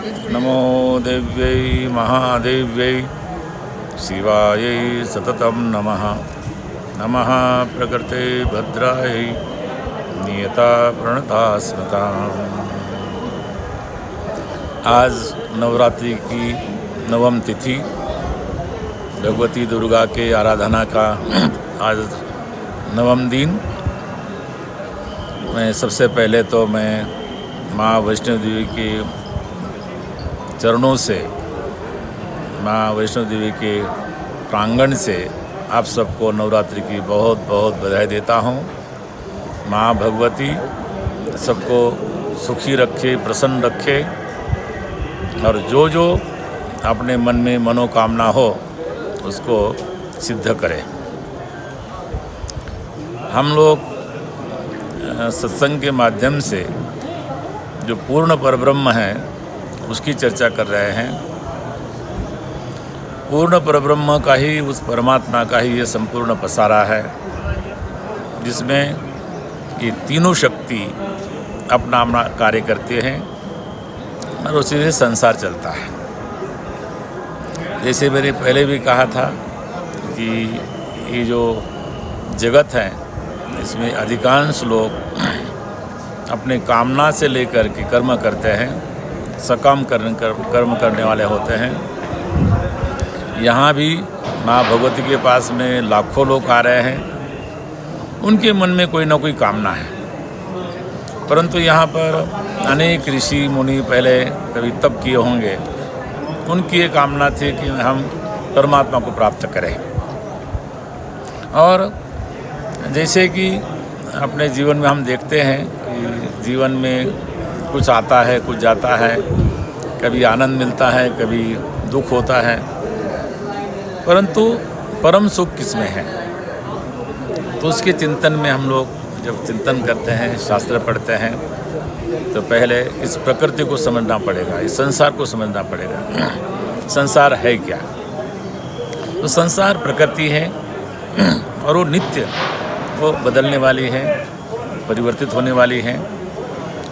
नमो देव्यै महादेव्यै शिवायै सततं नमः। नमः प्रकृते भद्रायै नियता प्रणता स्मृताम्। आज नवरात्रि की नवम तिथि, भगवती दुर्गा के आराधना का आज नवम दिन। मैं सबसे पहले तो मैं माँ वैष्णो देवी के चरणों से, माँ वैष्णो देवी के प्रांगण से आप सबको नवरात्रि की बहुत बहुत बधाई देता हूँ। माँ भगवती सबको सुखी रखे, प्रसन्न रखे और जो जो अपने मन में मनोकामना हो उसको सिद्ध करे। हम लोग सत्संग के माध्यम से जो पूर्ण परब्रह्म है उसकी चर्चा कर रहे हैं। पूर्ण परब्रह्म का ही, उस परमात्मा का ही ये संपूर्ण पसारा है, जिसमें ये तीनों शक्ति अपना अपना कार्य करते हैं और उसी से संसार चलता है। जैसे मैंने पहले भी कहा था कि ये जो जगत है इसमें अधिकांश लोग अपने कामना से लेकर के कर्म करते हैं, सकाम कर्म करने वाले होते हैं। यहाँ भी माँ भगवती के पास में लाखों लोग आ रहे हैं, उनके मन में कोई ना कोई कामना है, परंतु यहाँ पर अनेक ऋषि मुनि पहले कभी तप किए होंगे, उनकी ये कामना थी कि हम परमात्मा को प्राप्त करें। और जैसे कि अपने जीवन में हम देखते हैं कि जीवन में कुछ आता है, कुछ जाता है, कभी आनंद मिलता है, कभी दुख होता है, परंतु परम सुख किसमें है? तो उसके चिंतन में हम लोग जब चिंतन करते हैं, शास्त्र पढ़ते हैं, तो पहले इस प्रकृति को समझना पड़ेगा, इस संसार को समझना पड़ेगा। संसार है क्या? तो संसार प्रकृति है और वो नित्य, वो बदलने वाली है, परिवर्तित होने वाली है।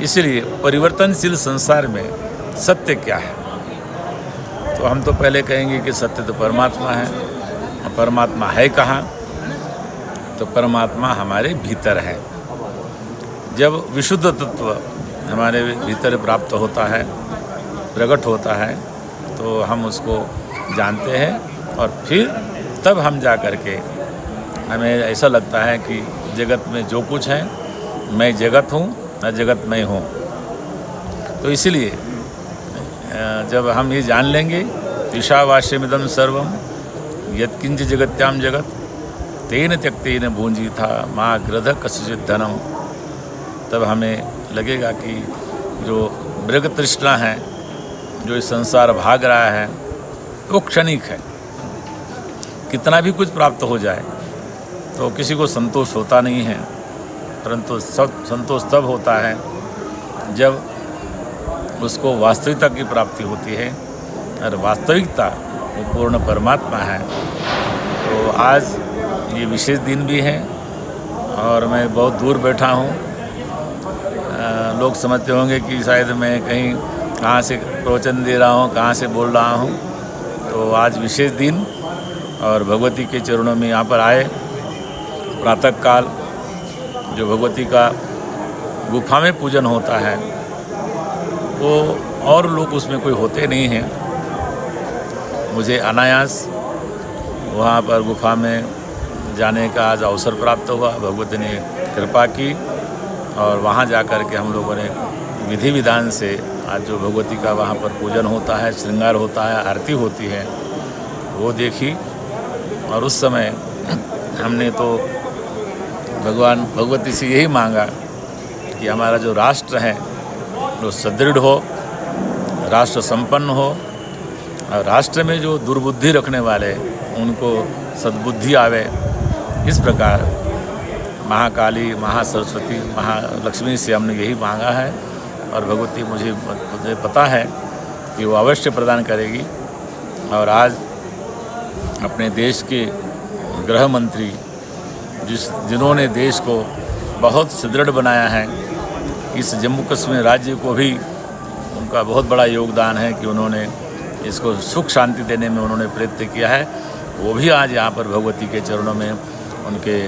इसलिए परिवर्तनशील संसार में सत्य क्या है? तो हम तो पहले कहेंगे कि सत्य तो परमात्मा है। और परमात्मा है कहाँ? तो परमात्मा हमारे भीतर है। जब विशुद्ध तत्व हमारे भीतर प्राप्त होता है, प्रकट होता है, तो हम उसको जानते हैं और फिर तब हम जा कर के हमें ऐसा लगता है कि जगत में जो कुछ है, मैं जगत हूँ, मैं जगत में हूँ। तो इसलिए जब हम ये जान लेंगे, ईशावास्यमिदं सर्वं यत्किंच जगत्याम जगत तेन त्यक्तेन भुंजीथा माँ ग्रध कस्यचित् धनम, तब हमें लगेगा कि जो मृग तृष्णा है, जो इस संसार भाग रहा है, वो क्षणिक है। कितना भी कुछ प्राप्त हो जाए तो किसी को संतोष होता नहीं है, परंतु सब संतोष तब होता है जब उसको वास्तविकता की प्राप्ति होती है, और वास्तविकता वो पूर्ण परमात्मा है। तो आज ये विशेष दिन भी है और मैं बहुत दूर बैठा हूँ। लोग समझते होंगे कि शायद मैं कहीं कहाँ से प्रवचन दे रहा हूँ, कहाँ से बोल रहा हूँ। तो आज विशेष दिन और भगवती के चरणों में यहाँ पर आए। प्रातःकाल जो भगवती का गुफा में पूजन होता है, वो और लोग उसमें कोई होते नहीं हैं। मुझे अनायास वहाँ पर गुफा में जाने का आज अवसर प्राप्त हुआ। भगवती ने कृपा की और वहाँ जा कर के हम लोगों ने विधि विधान से आज जो भगवती का वहाँ पर पूजन होता है, श्रृंगार होता है, आरती होती है, वो देखी। और उस समय हमने तो भगवान भगवती से यही मांगा कि हमारा जो राष्ट्र है वो सुदृढ़ हो, राष्ट्र संपन्न हो, और राष्ट्र में जो दुर्बुद्धि रखने वाले उनको सद्बुद्धि आवे। इस प्रकार महाकाली, महासरस्वती, महालक्ष्मी से हमने यही मांगा है और भगवती मुझे पता है कि वो अवश्य प्रदान करेगी। और आज अपने देश के गृह मंत्री जिन्होंने देश को बहुत सुदृढ़ बनाया है, इस जम्मू कश्मीर राज्य को भी उनका बहुत बड़ा योगदान है कि उन्होंने इसको सुख शांति देने में उन्होंने प्रयत्न किया है। वो भी आज यहाँ पर भगवती के चरणों में उनके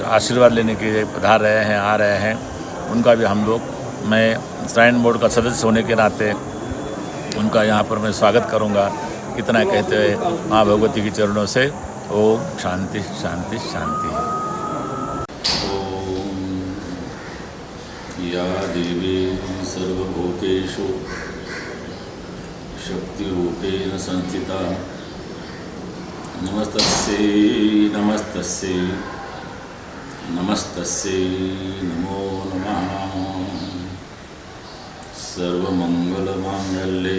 आशीर्वाद लेने के लिए पधार रहे हैं, आ रहे हैं। उनका भी हम लोग, मैं श्राइन बोर्ड का सदस्य होने के नाते उनका यहाँ पर मैं स्वागत करूँगा। इतना कहते हुए माँ भगवती के चरणों से ओम शांति शांति शांति। ओम या देवी सर्वभूतेषु शक्तिरूपेण संस्थिता नमस्तस्यै नमस्तस्यै नमस्तस्यै नमो नमः। सर्वमंगलमांगल्ये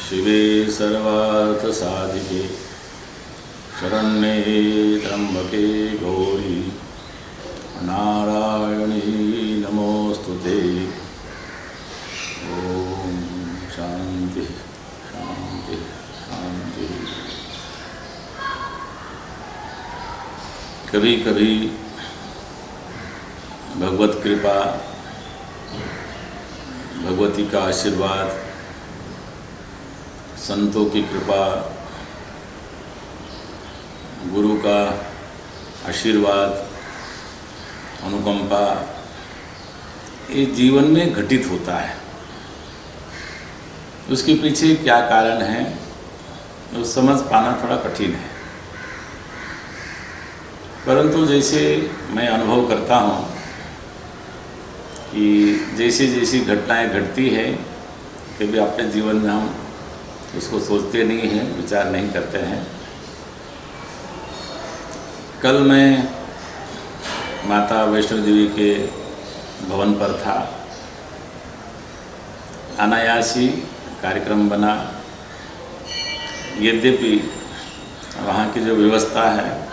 शिवे सर्वार्थसाधिके शरण्ये त्र्यंबके गौरी नारायणी नमोस्तुते। ओम शांति शांति शांति। कभी कभी भगवत कृपा, भगवती का आशीर्वाद, संतों की कृपा, गुरु का आशीर्वाद, अनुकंपा, ये जीवन में घटित होता है। उसके पीछे क्या कारण है वो समझ पाना थोड़ा कठिन है, परंतु जैसे मैं अनुभव करता हूँ कि जैसे जैसी घटनाएं घटती है, कभी अपने जीवन में हम उसको सोचते नहीं हैं, विचार नहीं करते हैं। कल मैं माता वैष्णो देवी के भवन पर था। अनायास ही कार्यक्रम बना। यद्यपि वहाँ की जो व्यवस्था है,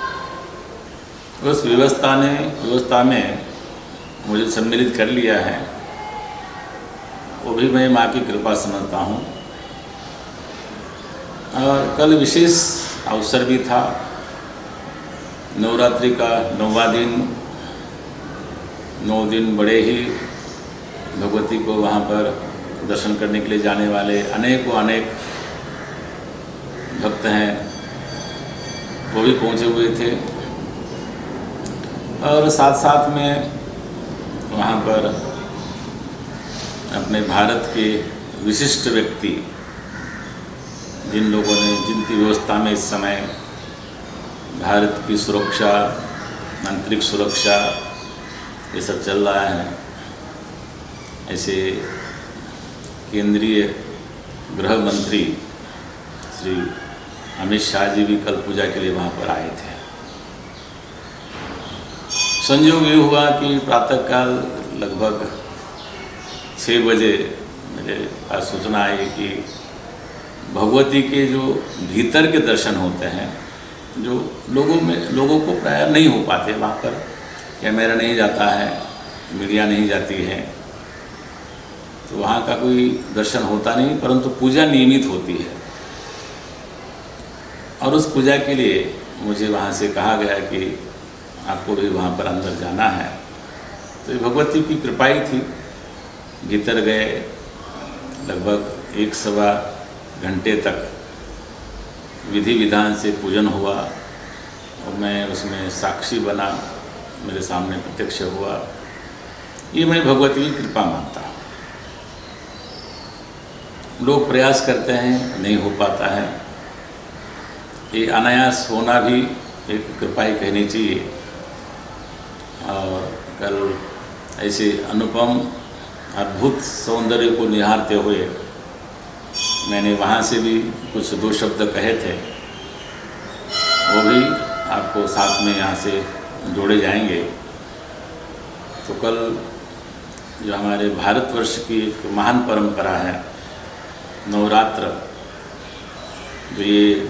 उस व्यवस्था में मुझे सम्मिलित कर लिया है, वो भी मैं माँ की कृपा समझता हूँ। और कल विशेष अवसर भी था, नवरात्रि का 9वां दिन। 9 दिन बड़े ही भगवती को वहाँ पर दर्शन करने के लिए जाने वाले अनेक भक्त हैं, वो भी पहुँचे हुए थे। और साथ साथ में वहाँ पर अपने भारत के विशिष्ट व्यक्ति, जिन लोगों ने, जिनकी व्यवस्था में इस समय भारत की सुरक्षा, आंतरिक सुरक्षा, ये सब चल रहा है, ऐसे केंद्रीय गृह मंत्री श्री अमित शाह जी भी कल पूजा के लिए वहाँ पर आए थे। संयोग ये हुआ कि प्रातःकाल लगभग 6 बजे मेरे पास सूचना आई कि भगवती के जो भीतर के दर्शन होते हैं, जो लोगों को प्राय नहीं हो पाते, वहाँ पर कैमरा नहीं जाता है, मीडिया नहीं जाती है, तो वहाँ का कोई दर्शन होता नहीं, परंतु पूजा नियमित होती है। और उस पूजा के लिए मुझे वहाँ से कहा गया कि आपको भी वहाँ पर अंदर जाना है। तो ये भगवती की कृपा ही थी। भीतर गए, लगभग 1-1.25 घंटे तक विधि विधान से पूजन हुआ और मैं उसमें साक्षी बना, मेरे सामने प्रत्यक्ष हुआ। ये मैं भगवती की कृपा मानता हूँ। लोग प्रयास करते हैं, नहीं हो पाता है। ये अनायास होना भी एक कृपा ही कहनी चाहिए। और कल ऐसे अनुपम अद्भुत सौंदर्य को निहारते हुए मैंने वहाँ से भी कुछ 2 शब्द कहे थे, वो भी आपको साथ में यहाँ से जोड़े जाएंगे। तो कल जो हमारे भारतवर्ष की एक महान परंपरा है नवरात्र, जो ये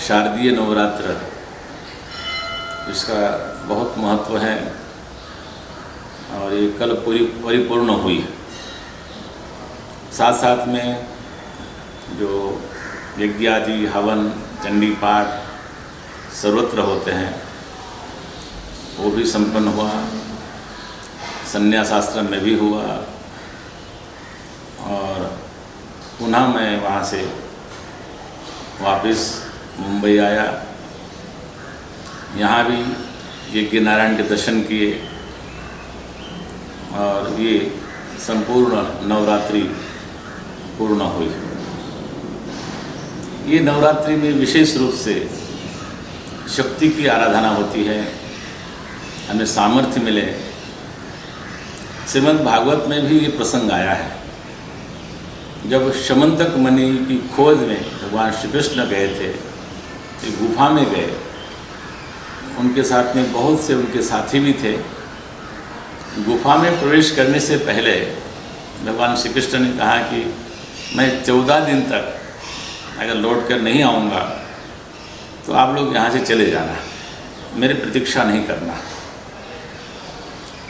शारदीय नवरात्र, इसका बहुत महत्व है और ये कल परिपूर्ण हुई। साथ साथ में जो यज्ञ आदि, हवन, चंडी पाठ सर्वत्र होते हैं, वो भी संपन्न हुआ। संन्यास आश्रम में भी हुआ और पुनः मैं वहाँ से वापस मुंबई आया। यहाँ भी यज्ञ नारायण के दर्शन किए और ये संपूर्ण नवरात्रि पूर्ण हुई। ये नवरात्रि में विशेष रूप से शक्ति की आराधना होती है, हमें सामर्थ्य मिले। श्रीमद् भागवत में भी ये प्रसंग आया है। जब शमंतक मणि की खोज में भगवान श्री कृष्ण गए थे, एक गुफा में गए, उनके साथ में बहुत से उनके साथी भी थे। गुफा में प्रवेश करने से पहले भगवान श्री कृष्ण ने कहा कि मैं 14 दिन तक अगर लौट कर नहीं आऊँगा तो आप लोग यहाँ से चले जाना, मेरी प्रतीक्षा नहीं करना।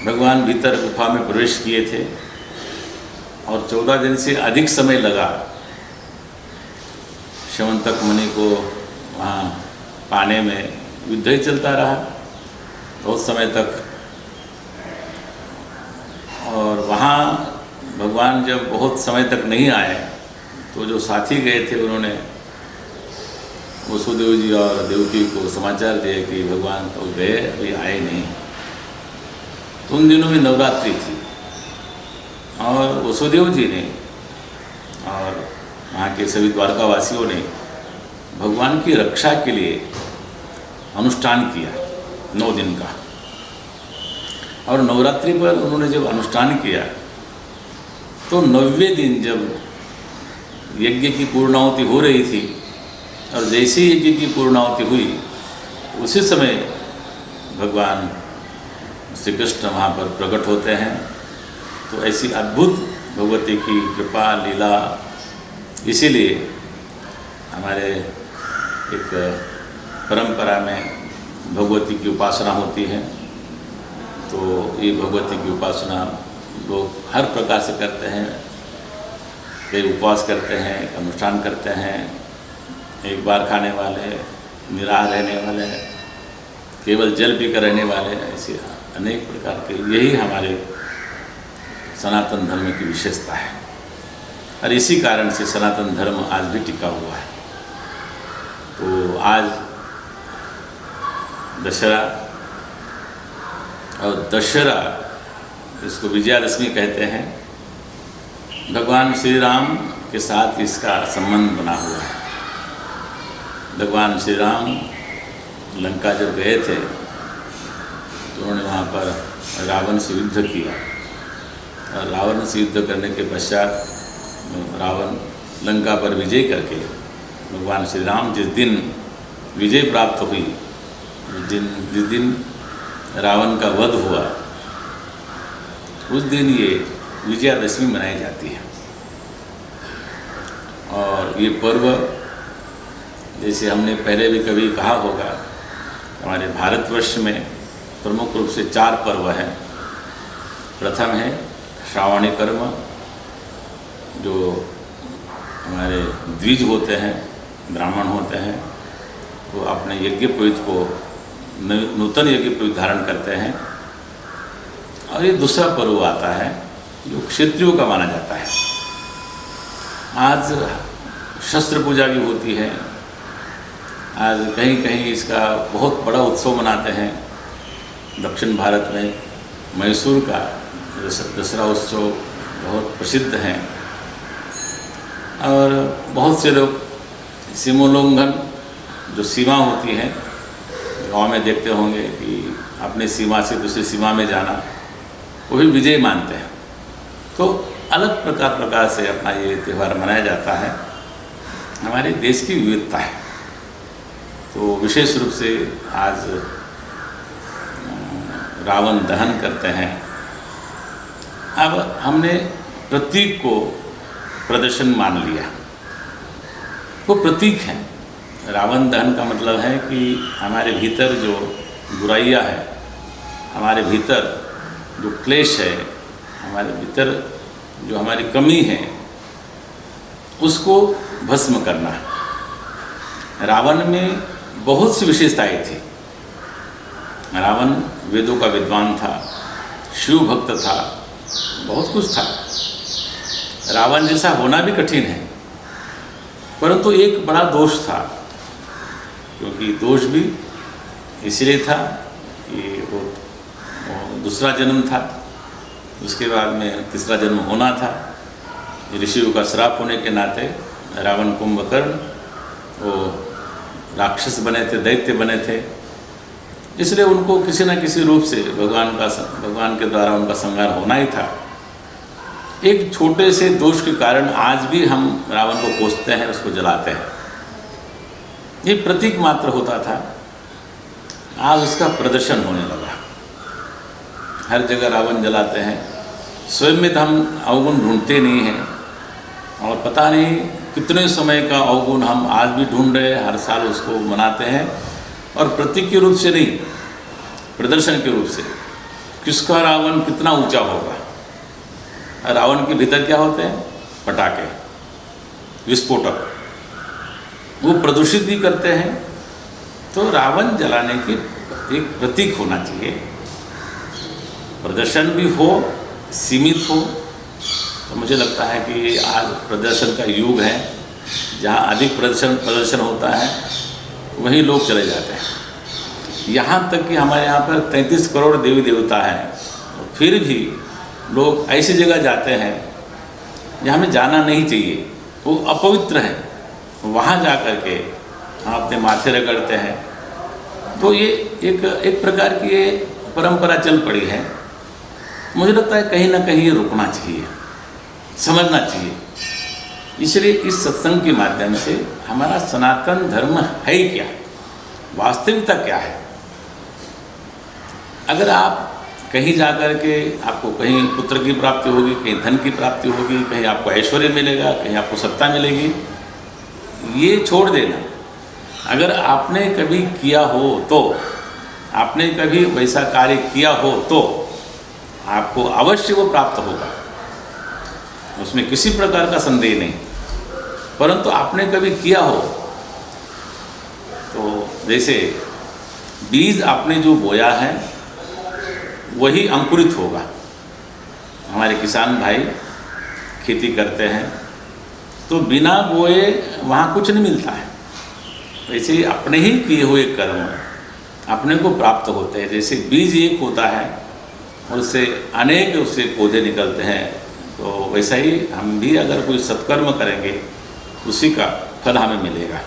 भगवान भीतर गुफा में प्रवेश किए थे और 14 दिन से अधिक समय लगा शमंतक मुनि को वहाँ पाने में। युद्ध ही चलता रहा बहुत समय तक। और वहाँ भगवान जब बहुत समय तक नहीं आए तो जो साथी गए थे उन्होंने वसुदेव जी और देवकी को समाचार दिए कि भगवान तो गए, अभी आए नहीं। तो उन दिनों में नवरात्रि थी और वसुदेव जी ने और वहाँ के सभी द्वारकावासियों ने भगवान की रक्षा के लिए अनुष्ठान किया 9 दिन का। और नवरात्रि पर उन्होंने जब अनुष्ठान किया तो 9वें दिन जब यज्ञ की पूर्णाहुति हो रही थी और जैसे यज्ञ की पूर्णाहुति हुई उसी समय भगवान श्री कृष्ण वहाँ पर प्रकट होते हैं। तो ऐसी अद्भुत भगवती की कृपा लीला, इसीलिए हमारे एक परंपरा में भगवती की उपासना होती है। तो ये भगवती की उपासना लोग हर प्रकार से करते हैं। कई उपवास करते हैं, अनुष्ठान करते हैं, एक बार खाने वाले, निराहार रहने वाले, केवल जल पीकर रहने वाले, ऐसे अनेक प्रकार के। यही हमारे सनातन धर्म की विशेषता है और इसी कारण से सनातन धर्म आज भी टिका हुआ है। तो आज दशहरा, और दशहरा इसको विजयादशमी कहते हैं। भगवान श्री राम के साथ इसका संबंध बना हुआ है। भगवान श्री राम लंका जब गए थे तो उन्होंने वहाँ पर रावण से युद्ध किया और रावण से युद्ध करने के पश्चात रावण लंका पर विजय करके भगवान श्री राम जिस दिन विजय प्राप्त हुई, जिस दिन रावण का वध हुआ, उस दिन ये विजयादशमी मनाई जाती है। और ये पर्व, जैसे हमने पहले भी कभी कहा होगा, हमारे भारतवर्ष में प्रमुख रूप से 4 पर्व हैं। प्रथम है श्रावणी कर्म, जो हमारे द्विज होते हैं, ब्राह्मण होते हैं, वो अपने यज्ञ पवित्र को नूतन यज्ञ पवित्र धारण करते हैं। और ये दूसरा पर्व आता है जो क्षत्रियों का माना जाता है। आज शस्त्र पूजा भी होती है। आज कहीं कहीं इसका बहुत बड़ा उत्सव मनाते हैं। दक्षिण भारत में मैसूर का दसरा उत्सव बहुत प्रसिद्ध है। और बहुत से लोग सीमोल्लंघन, जो सीमा होती है, गाँव में देखते होंगे कि अपने सीमा से दूसरी सीमा में जाना, वो भी विजय मानते हैं। तो अलग प्रकार से अपना ये त्यौहार मनाया जाता है। हमारे देश की विविधता है। तो विशेष रूप से आज रावण दहन करते हैं। अब हमने प्रतीक को प्रदर्शन मान लिया, वो प्रतीक है। रावण दहन का मतलब है कि हमारे भीतर जो बुराइयां है, हमारे भीतर जो क्लेश है, हमारे भीतर जो हमारी कमी है, उसको भस्म करना। रावण में बहुत सी विशेषताएं थी। रावण वेदों का विद्वान था, शिव भक्त था, बहुत कुछ था। रावण जैसा होना भी कठिन है, परंतु एक बड़ा दोष था, क्योंकि दोष भी इसलिए था कि वो दूसरा जन्म था, उसके बाद में तीसरा जन्म होना था। ऋषियों का श्राप होने के नाते रावण कुंभकर्ण वो राक्षस बने थे, दैत्य बने थे, इसलिए उनको किसी न किसी रूप से भगवान के द्वारा उनका संहार होना ही था। एक छोटे से दोष के कारण आज भी हम रावण को कोसते हैं, उसको जलाते हैं। ये प्रतीक मात्र होता था, आज उसका प्रदर्शन होने लगा। हर जगह रावण जलाते हैं। स्वयं में तो हम अवगुण ढूंढते नहीं हैं, और पता नहीं कितने समय का अवगुण हम आज भी ढूंढ रहे हैं। हर साल उसको मनाते हैं, और प्रतीक के रूप से नहीं, प्रदर्शन के रूप से, किसका रावण कितना ऊंचा होगा। रावण के भीतर क्या होते हैं? पटाखे, विस्फोटक, वो प्रदूषित भी करते हैं। तो रावण जलाने की एक प्रतीक होना चाहिए, प्रदर्शन भी हो, सीमित हो। तो मुझे लगता है कि आज प्रदर्शन का युग है, जहाँ अधिक प्रदर्शन होता है वहीं लोग चले जाते हैं। यहाँ तक कि हमारे यहाँ पर 33 करोड़ देवी देवता हैं, फिर भी लोग ऐसी जगह जाते हैं जहाँ हमें जाना नहीं चाहिए, वो अपवित्र है, वहाँ जा कर के हम अपने माथे रगड़ते हैं। तो ये एक प्रकार की ये परंपरा चल पड़ी है। मुझे लगता है कहीं ना कहीं ये रुकना चाहिए, समझना चाहिए। इसलिए इस सत्संग के माध्यम से हमारा सनातन धर्म है क्या, वास्तविकता क्या है। अगर आप कहीं जा कर के आपको कहीं पुत्र की प्राप्ति होगी, कहीं धन की प्राप्ति होगी, कहीं आपको ऐश्वर्य मिलेगा, कहीं आपको सत्ता मिलेगी, ये छोड़ देना। अगर आपने कभी किया हो तो, आपने कभी वैसा कार्य किया हो तो आपको अवश्य वो प्राप्त होगा, उसमें किसी प्रकार का संदेह नहीं। परंतु आपने कभी किया हो तो, जैसे बीज आपने जो बोया है वही अंकुरित होगा। हमारे किसान भाई खेती करते हैं तो बिना बोए वहाँ कुछ नहीं मिलता है। वैसे ही अपने ही किए हुए कर्म अपने को प्राप्त होते हैं। जैसे बीज एक होता है और उससे अनेक उससे पौधे निकलते हैं, तो वैसा ही हम भी अगर कोई सत्कर्म करेंगे उसी का फल हमें मिलेगा।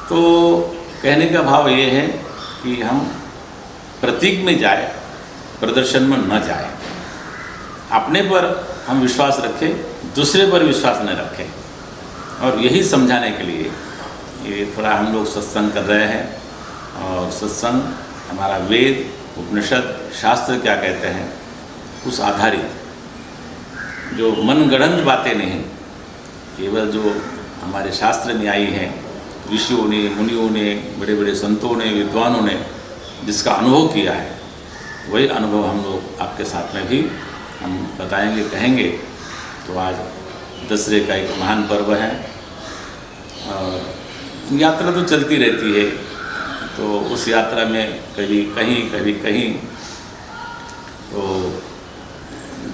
तो कहने का भाव ये है कि हम प्रतीक में जाए, प्रदर्शन में न जाए। अपने पर हम विश्वास रखें, दूसरे पर विश्वास न रखें। और यही समझाने के लिए ये थोड़ा हम लोग सत्संग कर रहे हैं। और सत्संग हमारा वेद, उपनिषद, शास्त्र क्या कहते हैं उस आधारित, जो मनगढ़ंत बातें नहीं, केवल जो हमारे शास्त्र में आई हैं, ऋषियों ने, मुनियों ने, बड़े बड़े संतों ने, विद्वानों ने जिसका अनुभव किया है, वही अनुभव हम लोग आपके साथ में भी हम बताएंगे, कहेंगे। तो आज दशहरे का एक महान पर्व है और यात्रा तो चलती रहती है। तो उस यात्रा में कभी कहीं कभी कहीं, तो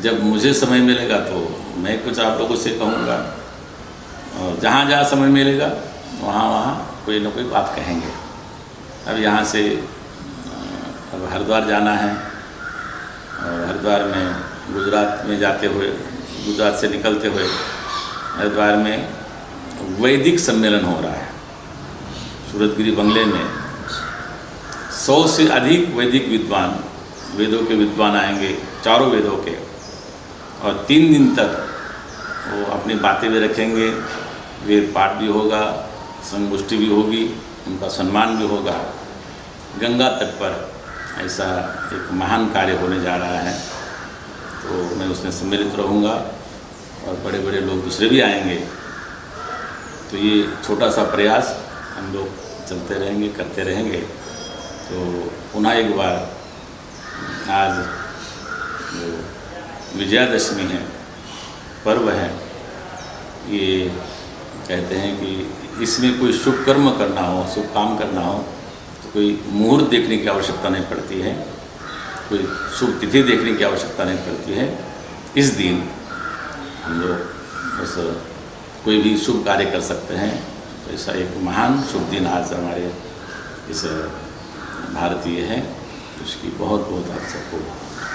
जब मुझे समय मिलेगा तो मैं कुछ आप लोगों से कहूँगा, और जहाँ जहाँ समय मिलेगा वहाँ वहाँ कोई ना कोई बात कहेंगे। अब यहाँ से अब हरिद्वार जाना है, और हरिद्वार में गुजरात में जाते हुए, गुजरात से निकलते हुए हरिद्वार में वैदिक सम्मेलन हो रहा है। सूरतगिरी बंगले में 100 से अधिक वैदिक विद्वान, वेदों के विद्वान आएंगे, चारों वेदों के, और 3 दिन तक वो अपनी बातें भी रखेंगे। वेद पाठ भी होगा, संगोष्ठी भी होगी, उनका सम्मान भी होगा। गंगा तट पर ऐसा एक महान कार्य होने जा रहा है, तो मैं उसमें सम्मिलित रहूँगा, और बड़े बड़े लोग दूसरे भी आएंगे। तो ये छोटा सा प्रयास हम लोग चलते रहेंगे, करते रहेंगे। तो पुनः एक बार आज जो विजयादशमी है, पर्व है, ये कहते हैं कि इसमें कोई शुभ कर्म करना हो, शुभ काम करना हो, तो कोई मुहूर्त देखने की आवश्यकता नहीं पड़ती है, कोई शुभ तिथि देखने की आवश्यकता नहीं पड़ती है। इस दिन हम लोग बस कोई भी शुभ कार्य कर सकते हैं। तो ऐसा एक महान शुभ दिन आज हमारे इस भारतीय है, उसकी बहुत बहुत आप सबको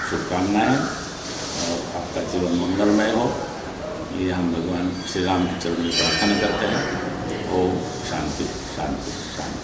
शुभकामनाएँ और आपका जीवन मंगलमय हो, ये हम भगवान श्री राम के चरणों में प्रार्थना करते हैं। ओम शांति शांति शांति।